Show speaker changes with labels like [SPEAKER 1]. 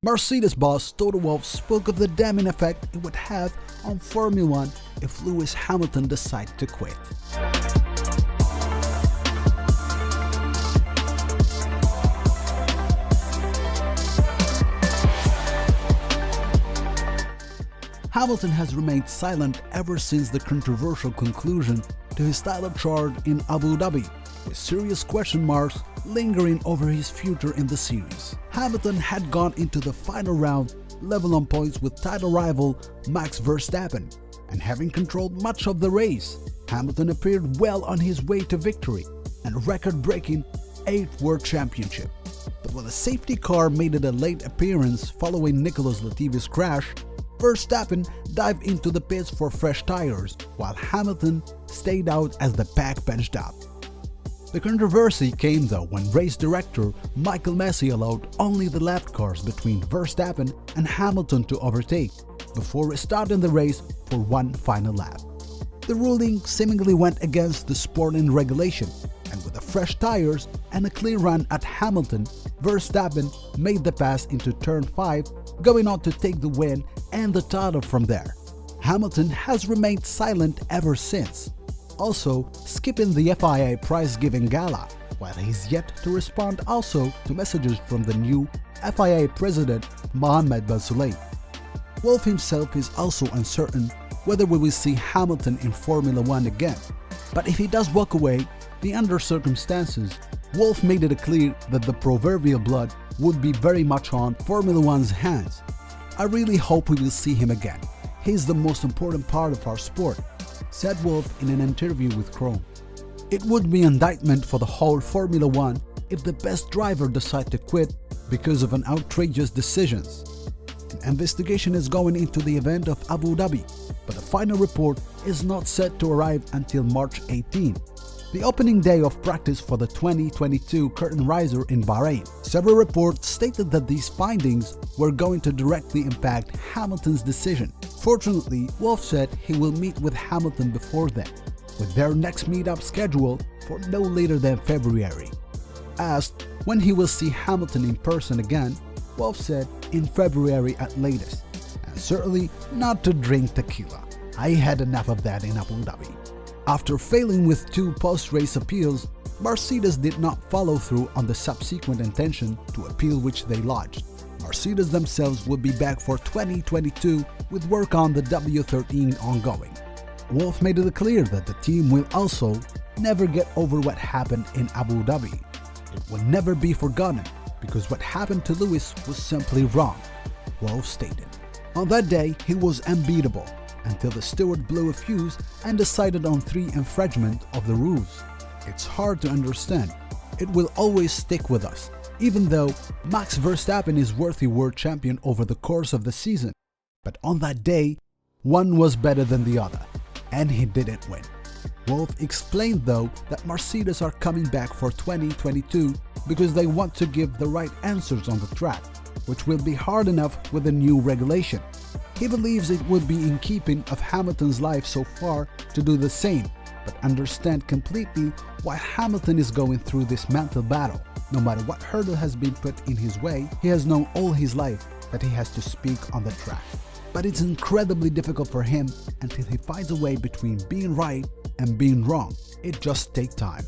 [SPEAKER 1] Mercedes boss Toto Wolff spoke of the damning effect it would have on Formula One if Lewis Hamilton decided to quit. Hamilton has remained silent ever since the controversial conclusion to his title charge in Abu Dhabi, with serious question marks lingering over his future in the series. Hamilton had gone into the final round level on points with title rival Max Verstappen, and having controlled much of the race, Hamilton appeared well on his way to victory and record-breaking 8th World Championship. But when a safety car made it a late appearance following Nicholas Latifi's crash, Verstappen dived into the pits for fresh tires, while Hamilton stayed out as the pack benched up. The controversy came though when race director Michael Masi allowed only the lap cars between Verstappen and Hamilton to overtake, before restarting the race for one final lap. The ruling seemingly went against the sporting regulation, and with the fresh tires and a clear run at Hamilton, Verstappen made the pass into turn 5, going on to take the win and the title from there. Hamilton has remained silent ever since, also skipping the FIA prize-giving gala, while he's yet to respond also to messages from the new FIA president Mohammed Ben Sulayem. Wolff himself is also uncertain whether we will see Hamilton in Formula One again, but if he does walk away, under circumstances, Wolff made it clear that the proverbial blood would be very much on Formula One's hands. "I really hope we will see him again. He's the most important part of our sport," said Wolff in an interview with Chrome. "It would be an indictment for the whole Formula One if the best driver decides to quit because of an outrageous decisions. An investigation is going into the event of Abu Dhabi, but the final report is not set to arrive until March 18, the opening day of practice for the 2022 curtain riser in Bahrain." Several reports stated that these findings were going to directly impact Hamilton's decision. Fortunately, Wolff said he will meet with Hamilton before then, with their next meetup scheduled for no later than February. Asked when he will see Hamilton in person again, Wolff said in February at latest, and certainly not to drink tequila. "I had enough of that in Abu Dhabi." After failing with 2 post-race appeals, Mercedes did not follow through on the subsequent intention to appeal which they lodged. Mercedes themselves will be back for 2022 with work on the W13 ongoing. Wolff made it clear that the team will also never get over what happened in Abu Dhabi. "It will never be forgotten because what happened to Lewis was simply wrong," Wolff stated. On that day, he was unbeatable until the steward blew a fuse and decided on 3 infringements of the rules. "It's hard to understand. It will always stick with us, even though Max Verstappen is worthy world champion over the course of the season. But on that day, one was better than the other, and he didn't win." Wolff explained though that Mercedes are coming back for 2022 because they want to give the right answers on the track, which will be hard enough with the new regulation. He believes it would be in keeping of Hamilton's life so far to do the same, but understand completely why Hamilton is going through this mental battle. No matter what hurdle has been put in his way, he has known all his life that he has to speak on the track. But it's incredibly difficult for him until he finds a way between being right and being wrong. It just takes time.